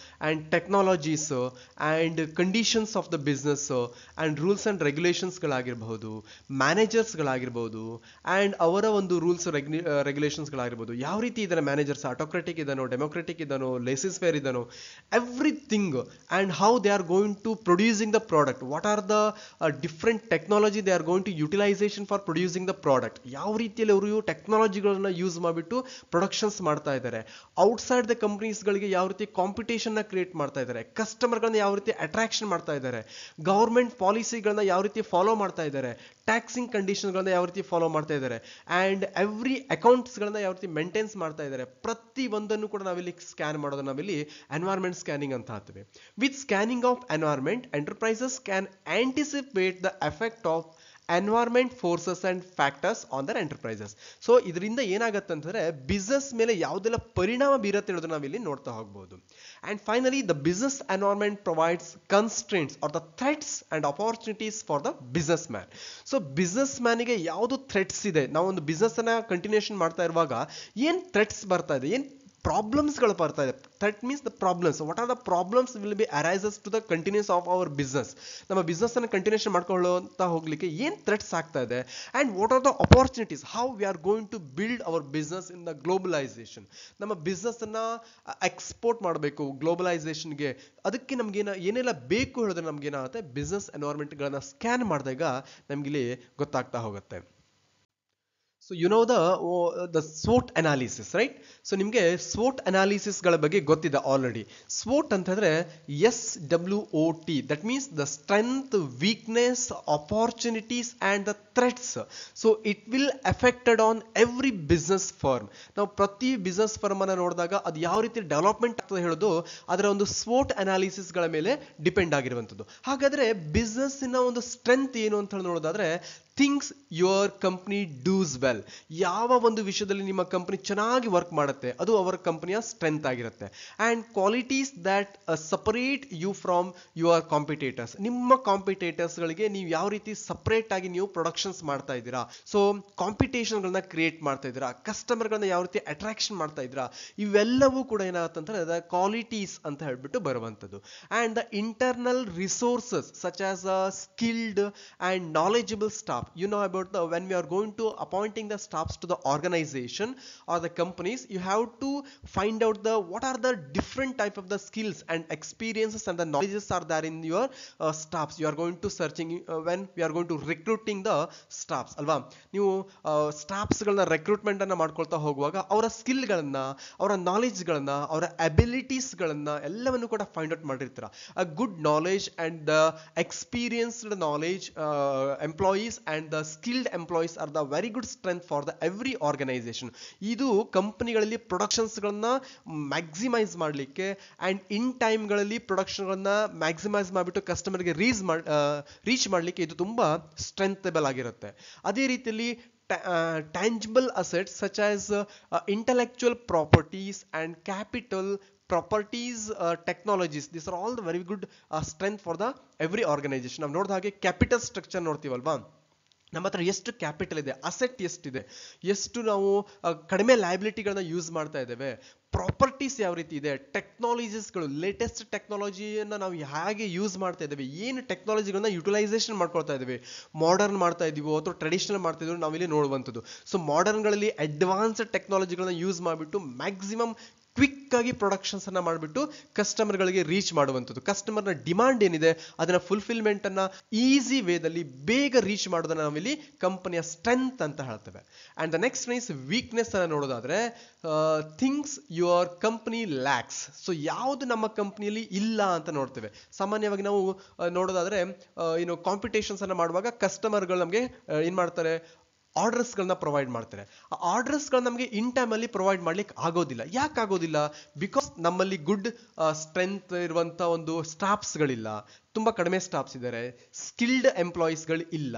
Speaker 1: and technologies and conditions of the business and rules and ರೆಗ್ಯುಲೇಷನ್ಸ್ಗಳಾಗಿರ್ಬಹುದು, ಮ್ಯಾನೇಜರ್ಸ್ಗಳಾಗಿರ್ಬಹುದು ಅಂಡ್ ಅವರ ಒಂದು ರೂಲ್ಸ್ ರೆಗ್ಯುಲೇಷನ್ಸ್ಗಳಾಗಿರ್ಬೋದು, ಯಾವ ರೀತಿ ಇದ್ದಾನೆ ಮ್ಯಾನೇಜರ್ಸ್, ಆಟೋಕ್ರೆಟಿಕ್ ಇದ್ದಾನೋ, ಡೆಮೋಕ್ರೆಟಿಕ್ ಇದ್ದಾನೋ, ಲೇಸಿಸ್ ಫೇರ್ ಇದ್ದಾನೋ, everything, and how they are going to producing the product, what are the different technology they are going to utilization for producing the product, ಯಾವ ರೀತಿಯಲ್ಲಿ ಅವರು ಟೆಕ್ನಾಲಜಿಗಳನ್ನ ಯೂಸ್ ಮಾಡಿಬಿಟ್ಟು ಪ್ರೊಡಕ್ಷನ್ಸ್ ಮಾಡ್ತಾ ಇದ್ದಾರೆ, outside the ಕಂಪನೀಸ್ಗಳಿಗೆ ಯಾವ ರೀತಿ ಕಾಂಪಿಟೇಷನ್ ನ ಕ್ರಿಯೇಟ್ ಮಾಡ್ತಾ ಇದ್ದಾರೆ, ಕಸ್ಟಮರ್ಗಳನ್ನ ಯಾವ ರೀತಿ ಅಟ್ರಾಕ್ಷನ್ ಮಾಡ್ತಾ ಇದ್ದಾರೆ, ಗವರ್ಮೆಂಟ್ ಪಾಲಿಸಿಗಳನ್ನ ಯಾವ ರೀತಿ ಫಾಲೋ ಮಾಡ್ತಾ ಇದ್ದಾರೆ, ಟ್ಯಾಕ್ಸಿಂಗ್ ಕಂಡೀಷನ್ಗಳನ್ನ ಯಾವ ರೀತಿ ಫಾಲೋ ಮಾಡ್ತಾ ಇದ್ದಾರೆ, ಅಂಡ್ ಎವ್ರಿ ಅಕೌಂಟ್ಸ್ಗಳನ್ನ ಯಾವ ರೀತಿ ಮೇಂಟೈನ್ಸ್ ಮಾಡ್ತಾ ಇದ್ದಾರೆ, ಪ್ರತಿ ಒಂದನ್ನು ಕೂಡ ನಾವಿಲ್ಲಿ ಸ್ಕ್ಯಾನ್ ಮಾಡೋದು ನಾವಿಲ್ಲಿ ಎನ್ವೈರ್ಮೆಂಟ್ ಸ್ಕ್ಯಾನಿಂಗ್ ಅಂತ ಹೇಳ್ತೀವಿ. With scanning of environment, enterprises can anticipate the effect of environment forces and factors on their enterprises. So ಇದರಿಂದ ಏನಾಗುತ್ತೆ ಅಂತಂದ್ರೆ ಬಿಸ್ನೆಸ್ ಮೇಲೆ ಯಾವುದೆಲ್ಲ ಪರಿಣಾಮ ಬೀರುತ್ತೆ ಹೇಳೋದು ನಾವಿಲ್ಲಿ ನೋಡ್ತಾ ಹೋಗ್ಬೋದು. And finally the business environment provides constraints or the threats and opportunities for the businessman. So business ಮ್ಯಾನಿಗೆ ಯಾವುದು ಥ್ರೆಟ್ಸ್ ಇದೆ, ನಾವೊಂದು ಬಿಸ್ನೆಸ್ ಅನ್ನ ಕಂಟಿನ್ಯೂಷನ್ ಮಾಡ್ತಾ ಇರುವಾಗ ಏನ್ ಥ್ರೆಟ್ಸ್ ಬರ್ತಾ ಇದೆ, ಏನ್ ಪ್ರಾಬ್ಲಮ್ಸ್ಗಳು ಬರ್ತಾ ಇದೆ. Threat means the problems. What are the problems will be arises to the continues of our business. ನಮ್ಮ ಬಿಸ್ನೆಸ್ ಅನ್ನು ಕಂಟಿನ್ಯೂಷನ್ ಮಾಡ್ಕೊಳ್ಳುವಂತ ಹೋಗ್ಲಿಕ್ಕೆ ಏನ್ ಥ್ರೆಟ್ಸ್ ಆಗ್ತಾ ಇದೆ, and what are the opportunities, how we are going to build our business in the globalization. ನಮ್ಮ business ಅನ್ನ export ಮಾಡಬೇಕು ಗ್ಲೋಬಲೈಸೇಷನ್ಗೆ, ಅದಕ್ಕೆ ನಮ್ಗೆ ಏನೆಲ್ಲ ಬೇಕು ಹೇಳಿದ್ರೆ ನಮ್ಗೆ ಏನಾಗುತ್ತೆ, ಬಿಸ್ನೆಸ್ ಎನ್ವೈರ್ಮೆಂಟ್ಗಳನ್ನ ಸ್ಕ್ಯಾನ್ ಮಾಡಿದಾಗ ನಮ್ಗಿಲ್ಲಿ ಗೊತ್ತಾಗ್ತಾ ಹೋಗುತ್ತೆ. So you know the SWOT analysis, right? So ನಿಮಗೆ SWOT analysis ಗಳ ಬಗ್ಗೆ ಗೊತ್ತಿದೆ ಆಲ್ರೆಡಿ. SWOT ಅಂತಂದ್ರೆ SWOT, that means the strength, weakness, opportunities and the threats. So it will affected on every business firm. ನಾವು ಪ್ರತಿ ಬಿಸ್ನೆಸ್ ಫರ್ಮ್ ಅನ್ನ ನೋಡಿದಾಗ ಅದು ಯಾವ ರೀತಿ ಡೆವಲಪ್ಮೆಂಟ್ ಆಗ್ತದೆ ಹೇಳೋದು ಅದರ ಒಂದು SWOT ಅನಾಲಿಸಿಸ್ ಗಳ ಮೇಲೆ ಡಿಪೆಂಡ್ ಆಗಿರುವಂತದ್ದು. ಹಾಗಾದ್ರೆ ಬಿಸ್ನೆಸ್ ಇನ ಒಂದು ಸ್ಟ್ರೆಂತ್ ಏನು ಅಂತ ಹೇಳಿ ನೋಡೋದಾದ್ರೆ, things your company dos well. ಯಾವ ಒಂದು ವಿಷಯದಲ್ಲಿ ನಿಮ್ಮ ಕಂಪನಿ ಚೆನ್ನಾಗಿ ವರ್ಕ್ ಮಾಡುತ್ತೆ ಅದು ಅವರ ಕಂಪನಿಯ ಸ್ಟ್ರೆಂತ್ ಆಗಿರುತ್ತೆ. And qualities that separate you from your competitors. ನಿಮ್ಮ ಕಾಂಪಿಟೇಟರ್ಸ್ ಗಳಿಗೆ ನೀವು ಯಾವ ರೀತಿ ಸಪರೇಟ್ ಆಗಿ ನೀವು ಪ್ರೊಡಕ್ಷನ್ಸ್ ಮಾಡ್ತಾ ಇದ್ದೀರಾ, ಸೊ ಕಾಂಪಿಟೇಷನ್ ಗಳನ್ನ ಕ್ರಿಯೇಟ್ ಮಾಡ್ತಾ ಇದ್ದೀರಾ, ಕಸ್ಟಮರ್ ಗಳನ್ನ ಯಾವ ರೀತಿ ಅಟ್ರಾಕ್ಷನ್ ಮಾಡ್ತಾ ಇದ್ದೀರಾ, ಇವೆಲ್ಲವೂ ಕೂಡ ಏನಾಗುತ್ತೆ ಕ್ವಾಲಿಟೀಸ್ ಅಂತ ಹೇಳ್ಬಿಟ್ಟು ಬರುವಂತದ್ದು. And the internal resources such as skilled and knowledgeable staff. You know about when we are going to appointing the staffs to the organization or the companies, you have to find out what are the different type of the skills and experiences and the knowledges are there in your staffs. You are going to searching when we are going to recruiting the staffs ಅಲ್ವಾ. ನೀವು staffs ಗಳನ್ನ recruitment ಅನ್ನ ಮಾಡ್ಕೊಳ್ತಾ ಹೋಗುವಾಗ ಅವರ skill ಗಳನ್ನ, ಅವರ knowledge ಗಳನ್ನ, ಅವರ ಅಬಿಲಿಟೀಸ್ ಗಳನ್ನ ಎಲ್ಲವನ್ನು ಕೂಡ ಫೈಂಡ್ ಔಟ್ ಮಾಡಿರ್ತೀರ. a good knowledge and the experienced knowledge employees and the skilled employees are the very good strength for the every organization. ಇದು ಕಂಪನಿಗಳಲ್ಲಿ ಪ್ರೊಡಕ್ಷನ್ಸ್ ಗಳನ್ನ ಮ್ಯಾಕ್ಸಿಮೈಸ್ ಮಾಡಲಿಕ್ಕೆ ಅಂಡ್ ಇನ್ ಟೈಮ್ ಗಳಲ್ಲಿ ಪ್ರೊಡಕ್ಷನ್ ಗಳನ್ನ ಮ್ಯಾಕ್ಸಿಮೈಸ್ ಮಾಡಿಬಿಟ್ಟು ಕಸ್ಟಮರ್ಗೆ ರೀಚ್ ಮಾಡಲಿಕ್ಕೆ ಇದು ತುಂಬಾ ಸ್ಟ್ರೆಂಥಬಲ್ ಆಗಿರುತ್ತೆ. ಅದೇ ರೀತಿಯಲ್ಲಿ tangible assets such as intellectual properties and capital properties, technologies, these are all the very good strength for the every organization. ನಾವು ನೋಡಿದ ಹಾಗೆ ಕ್ಯಾಪಿಟಲ್ ಸ್ಟ್ರಕ್ಚರ್ ನೋಡ್ತೀವಲ್ವಾ, ನಮ್ಮ ಹತ್ರ ಎಷ್ಟು ಕ್ಯಾಪಿಟಲ್ ಇದೆ, ಅಸೆಟ್ ಎಷ್ಟಿದೆ, ಎಷ್ಟು ನಾವು ಕಡಿಮೆ ಲಯಬಿಲಿಟಿಗಳನ್ನ ಯೂಸ್ ಮಾಡ್ತಾ ಇದ್ದೇವೆ, ಪ್ರಾಪರ್ಟೀಸ್ ಯಾವ ರೀತಿ ಇದೆ, ಟೆಕ್ನಾಲಜೀಸ್ಗಳು, ಲೇಟೆಸ್ಟ್ ಟೆಕ್ನಾಲಜಿಯನ್ನು ನಾವು ಹೇಗೆ ಯೂಸ್ ಮಾಡ್ತಾ ಇದ್ದೇವೆ, ಏನು ಟೆಕ್ನಾಲಜಿಗಳನ್ನ ಯುಟಿಲೈಸೇಷನ್ ಮಾಡ್ಕೊಳ್ತಾ ಇದ್ದೇವೆ, ಮಾಡರ್ನ್ ಮಾಡ್ತಾ ಇದೀವೋ ಅಥವಾ ಟ್ರೆಡಿಷನಲ್ ಮಾಡ್ತಾ ಇದೀವೋ ನಾವಿಲ್ಲಿ ನೋಡುವಂಥದ್ದು. ಸೊ ಮಾಡರ್ನ್ಗಳಲ್ಲಿ ಅಡ್ವಾನ್ಸ್ಡ್ ಟೆಕ್ನಾಲಜಿಗಳನ್ನ ಯೂಸ್ ಮಾಡಿಬಿಟ್ಟು ಮ್ಯಾಕ್ಸಿಮಮ್ ಕ್ವಿಕ್ ಆಗಿ ಪ್ರೊಡಕ್ಷನ್ಸ್ ಅನ್ನ ಮಾಡಿಬಿಟ್ಟು ಕಸ್ಟಮರ್ಗಳಿಗೆ ರೀಚ್ ಮಾಡುವಂಥದ್ದು. ಕಸ್ಟಮರ್ನ ಡಿಮಾಂಡ್ ಏನಿದೆ ಅದನ್ನ ಫುಲ್ಫಿಲ್ಮೆಂಟ್ ಅನ್ನ ಈಸಿ ವೇದಲ್ಲಿ ಬೇಗ ರೀಚ್ ಮಾಡೋದನ್ನ ನಾವಿಲ್ಲಿ ಕಂಪನಿಯ ಸ್ಟ್ರೆಂತ್ ಅಂತ ಹೇಳ್ತೇವೆ. And the next is weakness ಅನ್ನ ನೋಡೋದಾದ್ರೆ, things your company lakhs. So ಯಾವುದು ನಮ್ಮ ಕಂಪನಿಯಲ್ಲಿ ಇಲ್ಲ ಅಂತ ನೋಡ್ತೇವೆ. ಸಾಮಾನ್ಯವಾಗಿ ನಾವು ನೋಡೋದಾದ್ರೆ ಕಾಂಪಿಟೇಷನ್ಸ್ ಅನ್ನ ಮಾಡುವಾಗ ಕಸ್ಟಮರ್ಗಳು ನಮಗೆ ಏನ್ ಮಾಡ್ತಾರೆ, ಆರ್ಡರ್ಸ್ಗಳನ್ನ ಪ್ರೊವೈಡ್ ಮಾಡ್ತಾರೆ. ಆ ಆರ್ಡರ್ಸ್ಗಳನ್ನ ನಮಗೆ ಇನ್ ಟೈಮಲ್ಲಿ ಪ್ರೊವೈಡ್ ಮಾಡ್ಲಿಕ್ಕೆ ಆಗೋದಿಲ್ಲ. ಯಾಕೆ ಆಗೋದಿಲ್ಲ? ಬಿಕಾಸ್ ನಮ್ಮಲ್ಲಿ ಗುಡ್ ಸ್ಟ್ರೆಂತ್ ಇರುವಂಥ ಒಂದು ಸ್ಟಾಫ್ಸ್ಗಳಿಲ್ಲ, ತುಂಬ ಕಡಿಮೆ ಸ್ಟಾಫ್ಸ್ ಇದ್ದಾರೆ, ಸ್ಕಿಲ್ಡ್ ಎಂಪ್ಲಾಯೀಸ್ಗಳು ಇಲ್ಲ,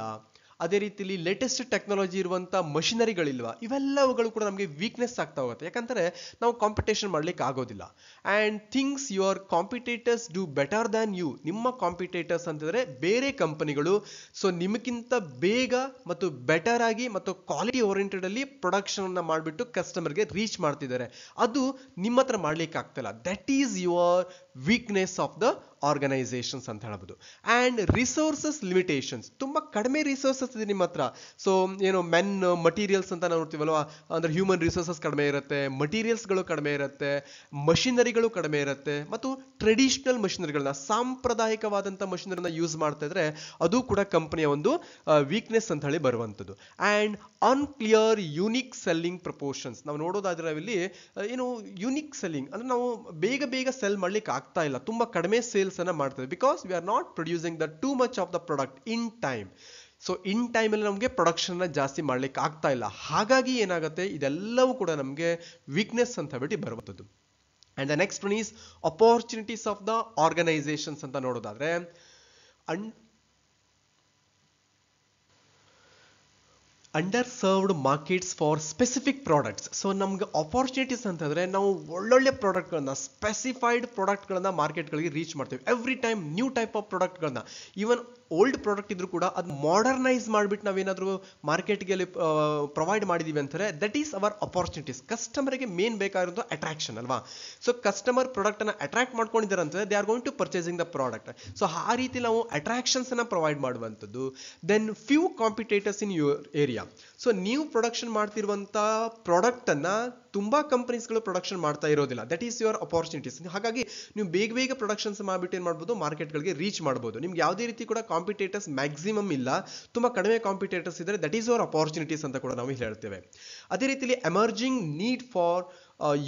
Speaker 1: ಅದೇ ರೀತಿಲಿ ಲೇಟೆಸ್ಟ್ ಟೆಕ್ನಾಲಜಿ ಇರುವಂಥ ಮಷಿನರಿಗಳಿಲ್ವಾ, ಇವೆಲ್ಲವುಗಳು ಕೂಡ ನಮಗೆ ವೀಕ್ನೆಸ್ ಆಗ್ತಾ ಹೋಗುತ್ತೆ. ಯಾಕಂದರೆ ನಾವು ಕಾಂಪಿಟೇಷನ್ ಮಾಡ್ಲಿಕ್ಕೆ ಆಗೋದಿಲ್ಲ. And things your competitors do better than you. ನಿಮ್ಮ ಕಾಂಪಿಟೇಟರ್ಸ್ ಅಂತಂದರೆ ಬೇರೆ ಕಂಪನಿಗಳು ಸೊ ನಿಮಗಿಂತ ಬೇಗ ಮತ್ತು ಬೆಟರ್ ಆಗಿ ಮತ್ತು ಕ್ವಾಲಿಟಿ ಓರಿಯೆಂಟೆಡ್ ಅಲ್ಲಿ ಪ್ರೊಡಕ್ಷನ್ ಅನ್ನ ಮಾಡಿಬಿಟ್ಟು ಕಸ್ಟಮರ್ಗೆ ರೀಚ್ ಮಾಡ್ತಿದ್ದಾರೆ. ಅದು ನಿಮ್ಮ ಹತ್ರ ಮಾಡ್ಲಿಕ್ಕೆ ಆಗ್ತಿಲ್ಲ. That is your weakness of the organisations ಅಂತ ಹೇಳ್ಬೋದು. ಆ್ಯಂಡ್ ರಿಸೋರ್ಸಸ್ ಲಿಮಿಟೇಷನ್ಸ್, ತುಂಬ ಕಡಿಮೆ ರಿಸೋರ್ಸಸ್ ಇದೆ ನಿಮ್ಮ ಹತ್ರ. ಸೊ ಏನು ಮೆನ್ ಮಟೀರಿಯಲ್ಸ್ ಅಂತ ನಾವು ನೋಡ್ತೀವಲ್ವಾ, ಅಂದರೆ ಹ್ಯೂಮನ್ ರಿಸೋರ್ಸಸ್ ಕಡಿಮೆ ಇರುತ್ತೆ, ಮಟೀರಿಯಲ್ಸ್ಗಳು ಕಡಿಮೆ ಇರುತ್ತೆ, ಮಷಿನರಿಗಳು ಕಡಿಮೆ ಇರುತ್ತೆ, ಮತ್ತು ಟ್ರೆಡಿಷನಲ್ ಮಷಿನರಿಗಳನ್ನ, ಸಾಂಪ್ರದಾಯಿಕವಾದಂಥ ಮಷಿನರಿನ ಯೂಸ್ ಮಾಡ್ತಾ ಇದ್ರೆ ಅದು ಕೂಡ ಕಂಪನಿಯ ಒಂದು ವೀಕ್ನೆಸ್ ಅಂತ ಹೇಳಿ ಬರುವಂಥದ್ದು. And unclear unique selling proportions, ನಾವು ನೋಡೋದಾದ್ರೆ ಇಲ್ಲಿ ಏನು ಯೂನಿಕ್ ಸೆಲ್ಲಿಂಗ್ ಅಂದರೆ ನಾವು ಬೇಗ ಬೇಗ ಸೆಲ್ ಮಾಡ್ಲಿಕ್ಕೆ ಆಗ್ತಾ ಇಲ್ಲ, ತುಂಬ ಕಡಿಮೆ ಸೇಲ್ಸ್ ಅನ್ನ ಮಾಡ್ತೇವೆ. Because we are not producing the too much of the product in time. So in ಟೈಮಲ್ಲಿ ನಮಗೆ ಪ್ರೊಡಕ್ಷನ್ನ ಜಾಸ್ತಿ ಮಾಡ್ಲಿಕ್ಕೆ ಆಗ್ತಾ ಇಲ್ಲ. ಹಾಗಾಗಿ ಏನಾಗುತ್ತೆ, ಇದೆಲ್ಲವೂ ಕೂಡ ನಮಗೆ ವೀಕ್ನೆಸ್ ಅಂತ ಹೇಳ್ಬಿಟ್ಟು ಬರುವಂಥದ್ದು. And the next one is opportunities of the organisations ಅಂತ ನೋಡೋದಾದ್ರೆ underserved markets for specific products. So ನಮ್ಗೆ ಅಪಾರ್ಚುನಿಟೀಸ್ ಅಂತಂದರೆ ನಾವು ಒಳ್ಳೊಳ್ಳೆ ಪ್ರಾಡಕ್ಟ್ಗಳನ್ನ, ಸ್ಪೆಸಿಫೈಡ್ ಪ್ರಾಡಕ್ಟ್ಗಳನ್ನ ಮಾರ್ಕೆಟ್ಗಳಿಗೆ ರೀಚ್ ಮಾಡ್ತೀವಿ. Every time new type of ಪ್ರಾಡಕ್ಟ್ಗಳನ್ನ, ಈವನ್ ಓಲ್ಡ್ ಪ್ರಾಡಕ್ಟ್ ಇದ್ರೂ ಕೂಡ ಅದು ಮಾಡರ್ನೈಸ್ ಮಾಡಿಬಿಟ್ಟು ನಾವೇನಾದರೂ ಮಾರ್ಕೆಟ್ಗೆ ಪ್ರೊವೈಡ್ ಮಾಡಿದೀವಿ ಅಂತಾರೆ, ದಟ್ ಈಸ್ ಅವರ್ ಅಪಾರ್ಚುನಿಟೀಸ್. ಕಸ್ಟಮರ್ಗೆ ಮೇನ್ ಬೇಕಾಗಿರೋದು ಅಟ್ರಾಕ್ಷನ್ ಅಲ್ವಾ. ಸೊ ಕಸ್ಟಮರ್ ಪ್ರಾಡಕ್ಟನ್ನು ಅಟ್ರಾಕ್ಟ್ ಮಾಡ್ಕೊಂಡಿದ್ದಾರೆ ಅಂತಂದರೆ they are going to purchasing the product. So ಆ ರೀತಿ ನಾವು ಅಟ್ರಾಕ್ಷನ್ಸನ್ನು ಪ್ರೊವೈಡ್ ಮಾಡುವಂಥದ್ದು. Then few competitors in your area. So ನೀವು ಪ್ರೊಡಕ್ಷನ್ ಮಾಡ್ತಿರುವಂಥ ಪ್ರಾಡಕ್ಟನ್ನು ತುಂಬ ಕಂಪನೀಸ್ಗಳು ಪ್ರೊಡಕ್ಷನ್ ಮಾಡ್ತಾ ಇರೋದಿಲ್ಲ. That is your opportunities. ಹಾಗಾಗಿ ನೀವು ಬೇಗ ಬೇಗ ಪ್ರೊಡಕ್ಷನ್ಸ್ ಮಾಡಿಬಿಟ್ಟು ಏನು ಮಾಡ್ಬೋದು, ಮಾರ್ಕೆಟ್ಗಳಿಗೆ ರೀಚ್ ಮಾಡ್ಬೋದು. ನಿಮ್ಗೆ ಯಾವುದೇ ರೀತಿ ಕೂಡ ಕಾಂಪಿಟೇಟರ್ಸ್ ಮ್ಯಾಕ್ಸಿಮಮ್ ಇಲ್ಲ, ತುಂಬ ಕಡಿಮೆ ಕಾಂಪಿಟೇಟರ್ಸ್ ಇದ್ದಾರೆ. ದಟ್ ಈಸ್ ಯುವರ್ ಅಪಾರ್ಚುನಿಟೀಸ್ ಅಂತ ಕೂಡ ನಾವು ಹೇಳ್ತೇವೆ. ಅದೇ ರೀತಿಯಲ್ಲಿ emerging need for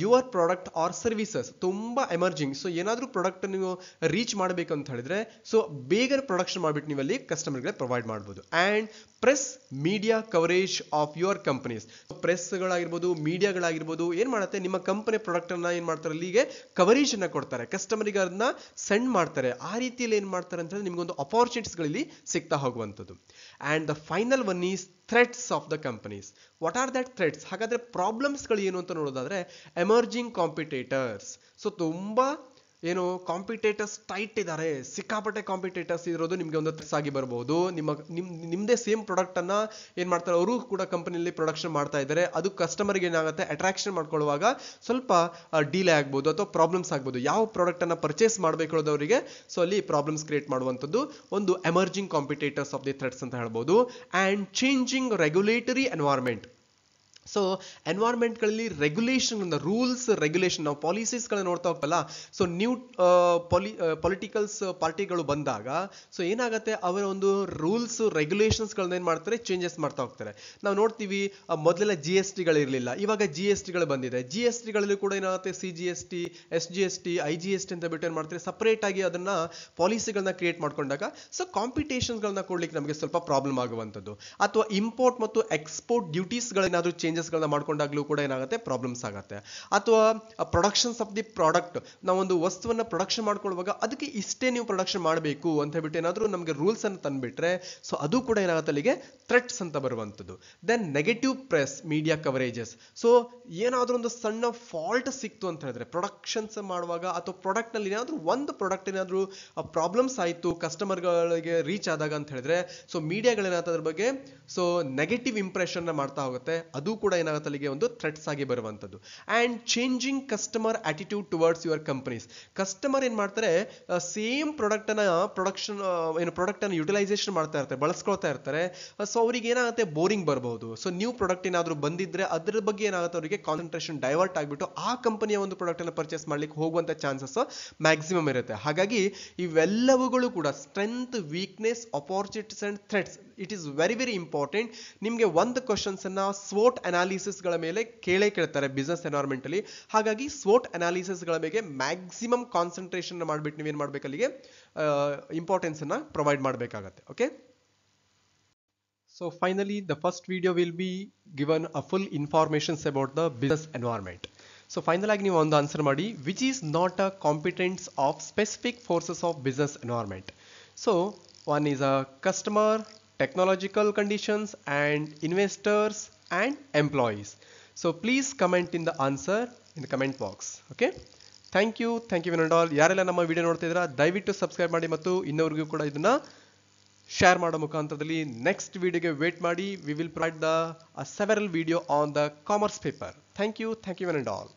Speaker 1: your product or services, ತುಂಬ ಎಮರ್ಜಿಂಗ್. ಸೊ ಏನಾದರೂ ಪ್ರಾಡಕ್ಟ್ ನೀವು ರೀಚ್ ಮಾಡಬೇಕು ಅಂತ ಹೇಳಿದ್ರೆ ಸೊ ಬೇಗ ಪ್ರೊಡಕ್ಷನ್ ಮಾಡಿಬಿಟ್ಟು ನೀವಲ್ಲಿ ಕಸ್ಟಮರ್ಗೆ ಪ್ರೊವೈಡ್ ಮಾಡ್ಬೋದು. And press media coverage of your companies. ಪ್ರೆಸ್ಗಳಾಗಿರ್ಬೋದು, ಮೀಡಿಯಾಗಳಾಗಿರ್ಬೋದು ಏನು ಮಾಡುತ್ತೆ, ನಿಮ್ಮ ಕಂಪನಿ ಪ್ರಾಡಕ್ಟನ್ನು ಏನು ಮಾಡ್ತಾರೆ, ಅಲ್ಲಿಗೆ ಕವರೇಜನ್ನು ಕೊಡ್ತಾರೆ, ಕಸ್ಟಮರಿಗೆ ಅದನ್ನ ಸೆಂಡ್ ಮಾಡ್ತಾರೆ. ಆ ರೀತಿಯಲ್ಲಿ ಏನು ಮಾಡ್ತಾರೆ ಅಂತಂದರೆ ನಿಮಗೊಂದು ಅಪಾರ್ಚುನಿಟೀಸ್ಗಳಲ್ಲಿ ಸಿಗ್ತಾ ಹೋಗುವಂಥದ್ದು. And the final one is threats of the companies. What are that threats? ಹಾಗಾದರೆ ಪ್ರಾಬ್ಲಮ್ಸ್ಗಳು ಏನು ಅಂತ ನೋಡೋದಾದರೆ ಎಮರ್ಜಿಂಗ್ ಕಾಂಪಿಟೇಟರ್ಸ್. ಸೊ ತುಂಬ ಏನು ಕಾಂಪಿಟೇಟರ್ಸ್ ಟೈಟ್ ಇದ್ದಾರೆ, ಸಿಕ್ಕಾಪಟ್ಟೆ ಕಾಂಪಿಟೇಟರ್ಸ್ ಇರೋದು ನಿಮಗೆ ಒಂದು ಥ್ರೆಟ್ಸ್ ಆಗಿ ಬರ್ಬೋದು. ನಿಮ್ಮದೇ ಸೇಮ್ ಪ್ರಾಡಕ್ಟನ್ನು ಏನು ಮಾಡ್ತಾರೆ, ಅವರು ಕೂಡ ಕಂಪನಿಯಲ್ಲಿ ಪ್ರೊಡಕ್ಷನ್ ಮಾಡ್ತಾ ಇದ್ದಾರೆ. ಅದು ಕಸ್ಟಮರ್ಗೆ ಏನಾಗುತ್ತೆ, ಅಟ್ರಾಕ್ಷನ್ ಮಾಡ್ಕೊಳ್ಳುವಾಗ ಸ್ವಲ್ಪ ಡಿಲೇ ಆಗ್ಬೋದು ಅಥವಾ ಪ್ರಾಬ್ಲಮ್ಸ್ ಆಗ್ಬೋದು. ಯಾವ ಪ್ರಾಡಕ್ಟನ್ನು ಪರ್ಚೇಸ್ ಮಾಡಬೇಕು ಅನ್ನೋದವರಿಗೆ ಸೊ ಅಲ್ಲಿ ಪ್ರಾಬ್ಲಮ್ಸ್ ಕ್ರಿಯೇಟ್ ಮಾಡುವಂಥದ್ದು ಒಂದು emerging competitors of the threats ಅಂತ ಹೇಳ್ಬೋದು. And changing regulatory environment. So ಎನ್ವೈರ್ಮೆಂಟ್ಗಳಲ್ಲಿ ರೆಗ್ಯುಲೇಷನ್, ರೂಲ್ಸ್ ರೆಗ್ಯುಲೇಷನ್, ನಾವು ಪಾಲಿಸೀಸ್ಗಳನ್ನ ನೋಡ್ತಾ ಹೋಗ್ತಲ್ಲ. ಸೊ ನ್ಯೂ ಪೊಲಿಟಿಕಲ್ಸ್ ಪಾರ್ಟಿಗಳು ಬಂದಾಗ ಸೊ ಏನಾಗುತ್ತೆ, ಅವರ ಒಂದು ರೂಲ್ಸ್ ರೆಗ್ಯುಲೇಷನ್ಸ್ಗಳನ್ನ ಏನು ಮಾಡ್ತಾರೆ, ಚೇಂಜಸ್ ಮಾಡ್ತಾ ಹೋಗ್ತಾರೆ. ನಾವು ನೋಡ್ತೀವಿ ಮೊದಲೆಲ್ಲ ಜಿ ಎಸ್ ಟಿಗಳಿರಲಿಲ್ಲ, ಇವಾಗ ಜಿ ಎಸ್ ಟಿಗಳು ಬಂದಿದೆ. ಜಿ ಎಸ್ ಟಿಗಳಲ್ಲೂ ಕೂಡ ಏನಾಗುತ್ತೆ, C G S T, S G S T, I G S T ಅಂತ ಬಿಟ್ಟು ಏನು ಮಾಡ್ತಾರೆ, ಸಪ್ರೇಟ್ ಆಗಿ ಅದನ್ನ ಪಾಲಿಸಿಗಳನ್ನ ಕ್ರಿಯೇಟ್ ಮಾಡ್ಕೊಂಡಾಗ ಸೊ ಕಾಂಪಿಟೇಷನ್ಗಳನ್ನ ಕೊಡ್ಲಿಕ್ಕೆ ನಮಗೆ ಸ್ವಲ್ಪ ಪ್ರಾಬ್ಲಮ್ ಆಗುವಂಥದ್ದು. ಅಥವಾ ಇಂಪೋರ್ಟ್ ಮತ್ತು ಎಕ್ಸ್ಪೋರ್ಟ್ ಡ್ಯೂಟೀಸ್ಗಳೇನಾದರೂ ಚೇಂಜಸ್ಗಳನ್ನ ಮಾಡ್ಕೊಂಡಾಗ್ಲೂ ಕೂಡ ಏನಾಗುತ್ತೆ, ಪ್ರಾಬ್ಲಮ್ಸ್ ಆಗುತ್ತೆ. ಅಥವಾ ಪ್ರೊಡಕ್ಷನ್ಸ್ ಆಫ್ ದಿ ಪ್ರಾಡಕ್ಟ್, ನಾವೊಂದು ವಸ್ತುವನ್ನ ಪ್ರೊಡಕ್ಷನ್ ಮಾಡ್ಕೊಳ್ಳುವಾಗ ಅದಕ್ಕೆ ಇಷ್ಟೇ ನೀವು ಪ್ರೊಡಕ್ಷನ್ ಮಾಡಬೇಕು ಅಂತ ಹೇಳ್ಬಿಟ್ಟು ಏನಾದರೂ ನಮಗೆ ರೂಲ್ಸ್ ಅನ್ನು ತಂದ್ಬಿಟ್ರೆ ಸೊ ಅದು ಕೂಡ ಏನಾಗುತ್ತೆ, ಅಲ್ಲಿಗೆ ಥ್ರೆಟ್ಸ್ ಅಂತ ಬರುವಂಥದ್ದು. Then negative press media coverages. So ಏನಾದರೂ ಒಂದು ಸಣ್ಣ ಫಾಲ್ಟ್ ಸಿಕ್ತು ಅಂತ ಹೇಳಿದ್ರೆ ಪ್ರೊಡಕ್ಷನ್ಸ್ ಮಾಡುವಾಗ ಅಥವಾ ಪ್ರಾಡಕ್ಟ್ನಲ್ಲಿ ಏನಾದರೂ ಒಂದು ಪ್ರಾಡಕ್ಟ್ ಏನಾದರೂ ಪ್ರಾಬ್ಲಮ್ಸ್ ಆಯಿತು ಕಸ್ಟಮರ್ಗಳಿಗೆ ರೀಚ್ ಆದಾಗ ಅಂತ ಹೇಳಿದ್ರೆ ಸೊ ಮೀಡಿಯಾಗಳೇನಾಗುತ್ತೆ ಅದ್ರ ಬಗ್ಗೆ ಸೊ ನೆಗೆಟಿವ್ ಇಂಪ್ರೆಷನ್ನ ಮಾಡ್ತಾ ಹೋಗುತ್ತೆ. ಅದು ಕೂಡ ಏನಾಗುತ್ತೆ, ಅಲ್ಲಿಗೆ ಒಂದು ಥ್ರೆಟ್ಸ್ ಆಗಿ ಬರುವಂಥದ್ದು. And changing customer attitude towards your companies. Customer ಏನು ಮಾಡ್ತಾರೆ, ಸೇಮ್ ಪ್ರಾಡಕ್ಟನ್ನು ಪ್ರಾಡಕ್ಟನ್ನು ಯುಟಿಲೈಸೇಷನ್ ಮಾಡ್ತಾ ಇರ್ತಾರೆ, ಬಳಸ್ಕೊಳ್ತಾ ಇರ್ತಾರೆ. ಸೊ ಅವ್ರಿಗೆ ಏನಾಗುತ್ತೆ, ಬೋರಿಂಗ್ ಬರಬಹುದು. ಸೊ ನ್ಯೂ ಪ್ರಾಡಕ್ಟ್ ಏನಾದರೂ ಬಂದಿದ್ರೆ ಅದ್ರ ಬಗ್ಗೆ ಏನಾಗುತ್ತೆ, ಅವರಿಗೆ ಕಾನ್ಸಂಟ್ರೇಷನ್ ಡೈವರ್ಟ್ ಆಗಿಬಿಟ್ಟು ಆ ಕಂಪನಿಯ ಒಂದು ಪ್ರಾಡಕ್ಟನ್ನು ಪರ್ಚೇಸ್ ಮಾಡ್ಲಿಕ್ಕೆ ಹೋಗುವಂಥ ಚಾನ್ಸಸ್ ಮ್ಯಾಕ್ಸಿಮಮ್ ಇರುತ್ತೆ. ಹಾಗಾಗಿ ಇವೆಲ್ಲವುಗಳು ಕೂಡ strength, weakness, opportunities and threats. It is very very important. ನಿಮಗೆ ಒಂದು ಕ್ವಶನ್ಸ್ ಅನ್ನ ಸ್ವೋಟ್ ಅನಾಲಿಸಿಸ್ಗಳ ಮೇಲೆ ಕೇಳ್ತಾರೆ ಬಿಸ್ನೆಸ್ ಎನ್ವೈರ್ಮೆಂಟ್ ಅಲ್ಲಿ. ಹಾಗಾಗಿ ಸ್ವೋಟ್ ಅನಾಲಿಸಿಸ್ಗಳ ಮೇಲೆ ಮ್ಯಾಕ್ಸಿಮಮ್ ಕಾನ್ಸಂಟ್ರೇಷನ್ ಮಾಡಿಬಿಟ್ಟು ನೀವೇನು ಮಾಡಬೇಕು, ಅಲ್ಲಿಗೆ ಇಂಪಾರ್ಟೆನ್ಸ್ ಅನ್ನ ಪ್ರೊವೈಡ್ ಮಾಡಬೇಕಾಗತ್ತೆ. Okay. So finally, the first video will be given a full informations about the business environment. So final ಆಗಿ ನೀವು ಒಂದು ಆನ್ಸರ್ ಮಾಡಿ, which is not a competence of specific forces of business environment. So one is a customer, technological conditions, and investors and employees. So please comment in the answer in the comment box. Okay. Thank you one all. ಯಾರೆಲ್ಲ ನಮ್ಮ video ನೋಡ್ತಾ ಇದ್ದೀರಾ ದಯವಿಟ್ಟು subscribe ಮಾಡಿ ಮತ್ತು ಇನ್ನೊರಿಗೂ ಕೂಡ ಇದನ್ನ share ಮಾಡೋ ಮುಖಾಂತರದಲ್ಲಿ ನೆಕ್ಸ್ಟ್ ವಿಡಿಯೋಗೆ ವೇಟ್ ಮಾಡಿ. We will provide the several video on the commerce paper. Thank you one all.